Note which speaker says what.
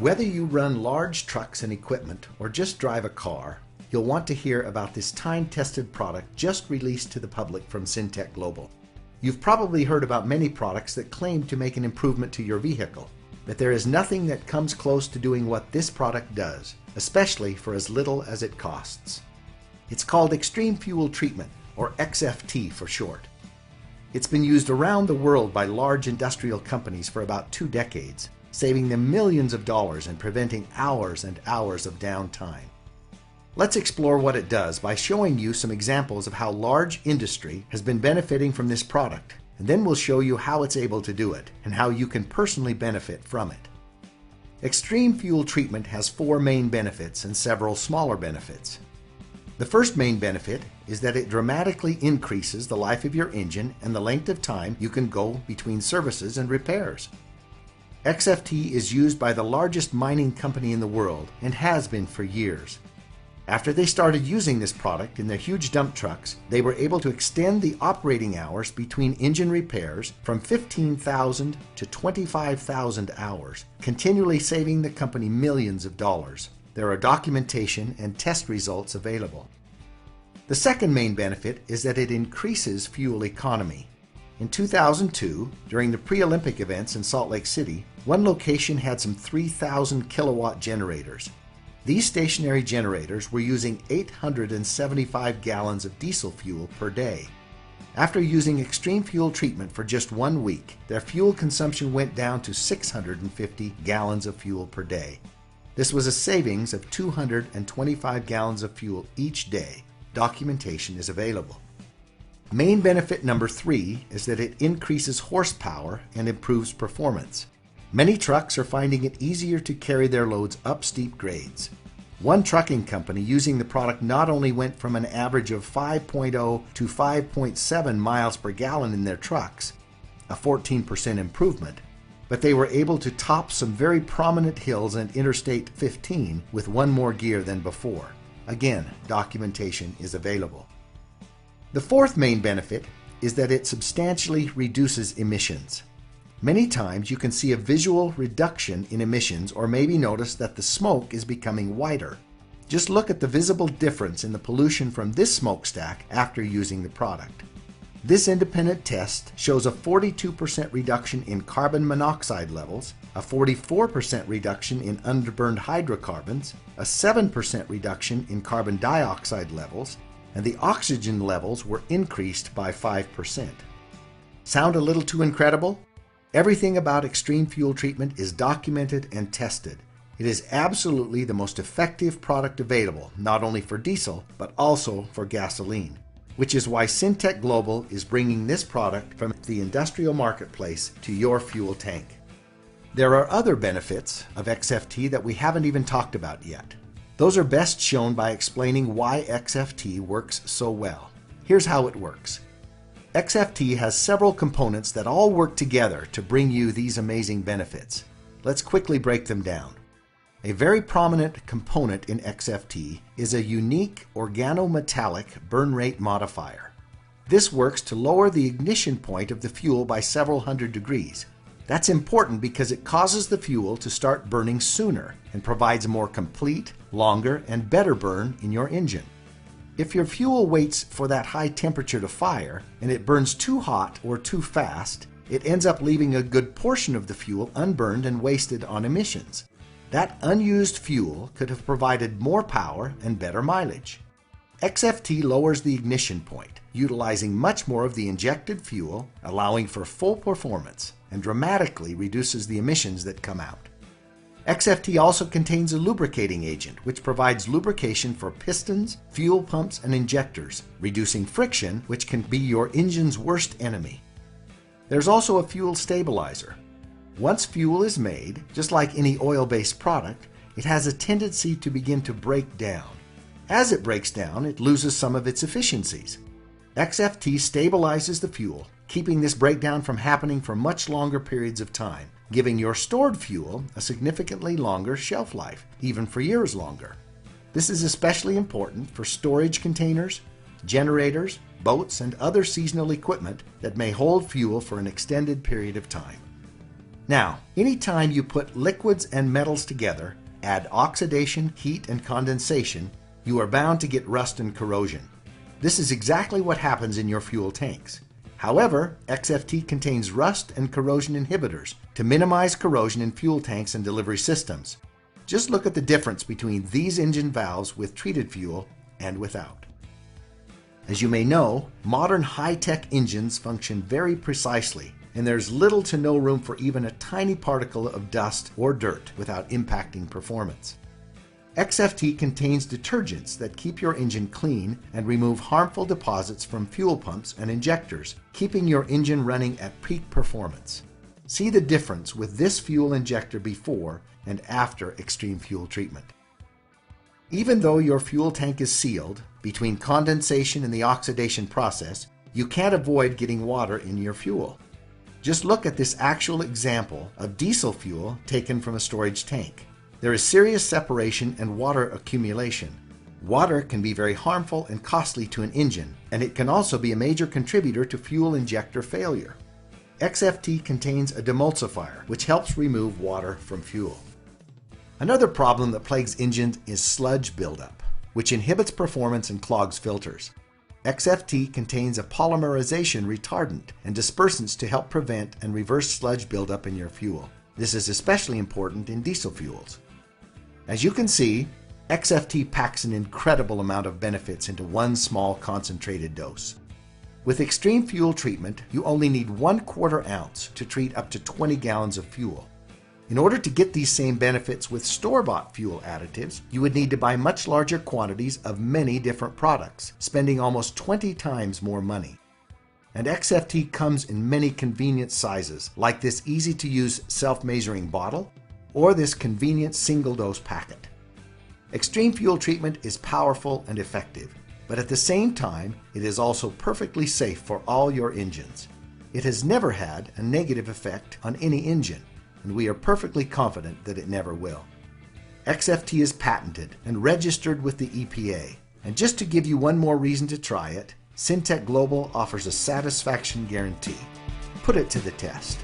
Speaker 1: Whether you run large trucks and equipment or just drive a car, you'll want to hear about this time-tested product just released to the public from Syntek Global. You've probably heard about many products that claim to make an improvement to your vehicle, but there is nothing that comes close to doing what this product does, especially for as little as it costs. It's called Xtreme Fuel Treatment, or XFT for short. It's been used around the world by large industrial companies for about 2 decades, saving them millions of dollars and preventing hours and hours of downtime. Let's explore what it does by showing you some examples of how large industry has been benefiting from this product, and then we'll show you how it's able to do it and how you can personally benefit from it. Xtreme Fuel Treatment has 4 main benefits and several smaller benefits. The first main benefit is that it dramatically increases the life of your engine and the length of time you can go between services and repairs. XFT is used by the largest mining company in the world and has been for years. After they started using this product in their huge dump trucks, they were able to extend the operating hours between engine repairs from 15,000 to 25,000 hours, continually saving the company millions of dollars. There are documentation and test results available. The second main benefit is that it increases fuel economy. In 2002, during the pre-Olympic events in Salt Lake City, one location had some 3,000 kilowatt generators. These stationary generators were using 875 gallons of diesel fuel per day. After using Xtreme Fuel Treatment for just 1 week, their fuel consumption went down to 650 gallons of fuel per day. This was a savings of 225 gallons of fuel each day. Documentation is available. Main benefit number 3 is that it increases horsepower and improves performance. Many trucks are finding it easier to carry their loads up steep grades. One trucking company using the product not only went from an average of 5.0 to 5.7 miles per gallon in their trucks, a 14% improvement, but they were able to top some very prominent hills and Interstate 15 with 1 more gear than before. Again, documentation is available. The fourth main benefit is that it substantially reduces emissions. Many times you can see a visual reduction in emissions or maybe notice that the smoke is becoming whiter. Just look at the visible difference in the pollution from this smokestack after using the product. This independent test shows a 42% reduction in carbon monoxide levels, a 44% reduction in underburned hydrocarbons, a 7% reduction in carbon dioxide levels, and the oxygen levels were increased by 5%. Sound a little too incredible? Everything about Xtreme Fuel Treatment is documented and tested. It is absolutely the most effective product available, not only for diesel, but also for gasoline, which is why Syntek Global is bringing this product from the industrial marketplace to your fuel tank. There are other benefits of XFT that we haven't even talked about yet. Those are best shown by explaining why XFT works so well. Here's how it works. XFT has several components that all work together to bring you these amazing benefits. Let's quickly break them down. A very prominent component in XFT is a unique organometallic burn rate modifier. This works to lower the ignition point of the fuel by several hundred degrees. That's important because it causes the fuel to start burning sooner and provides a more complete, longer, and better burn in your engine. If your fuel waits for that high temperature to fire and it burns too hot or too fast, it ends up leaving a good portion of the fuel unburned and wasted on emissions. That unused fuel could have provided more power and better mileage. XFT lowers the ignition point, utilizing much more of the injected fuel, allowing for full performance, and dramatically reduces the emissions that come out. XFT also contains a lubricating agent, which provides lubrication for pistons, fuel pumps, and injectors, reducing friction, which can be your engine's worst enemy. There's also a fuel stabilizer. Once fuel is made, just like any oil-based product, it has a tendency to begin to break down. As it breaks down, it loses some of its efficiencies. XFT stabilizes the fuel, keeping this breakdown from happening for much longer periods of time, giving your stored fuel a significantly longer shelf life, even for years longer. This is especially important for storage containers, generators, boats, and other seasonal equipment that may hold fuel for an extended period of time. Now, anytime you put liquids and metals together, add oxidation, heat, and condensation, you are bound to get rust and corrosion. This is exactly what happens in your fuel tanks. However, XFT contains rust and corrosion inhibitors to minimize corrosion in fuel tanks and delivery systems. Just look at the difference between these engine valves with treated fuel and without. As you may know, modern high-tech engines function very precisely, and there's little to no room for even a tiny particle of dust or dirt without impacting performance. XFT contains detergents that keep your engine clean and remove harmful deposits from fuel pumps and injectors, keeping your engine running at peak performance. See the difference with this fuel injector before and after Xtreme Fuel Treatment. Even though your fuel tank is sealed, between condensation and the oxidation process, you can't avoid getting water in your fuel. Just look at this actual example of diesel fuel taken from a storage tank. There is serious separation and water accumulation. Water can be very harmful and costly to an engine, and it can also be a major contributor to fuel injector failure. XFT contains a demulsifier, which helps remove water from fuel. Another problem that plagues engines is sludge buildup, which inhibits performance and clogs filters. XFT contains a polymerization retardant and dispersants to help prevent and reverse sludge buildup in your fuel. This is especially important in diesel fuels. As you can see, XFT packs an incredible amount of benefits into one small concentrated dose. With Xtreme Fuel Treatment, you only need 1/4 ounce to treat up to 20 gallons of fuel. In order to get these same benefits with store-bought fuel additives, you would need to buy much larger quantities of many different products, spending almost 20 times more money. And XFT comes in many convenient sizes, like this easy-to-use self-measuring bottle, or this convenient single-dose packet. Xtreme Fuel Treatment is powerful and effective, but at the same time, it is also perfectly safe for all your engines. It has never had a negative effect on any engine, and we are perfectly confident that it never will. XFT is patented and registered with the EPA, and just to give you one more reason to try it, Syntek Global offers a satisfaction guarantee. Put it to the test.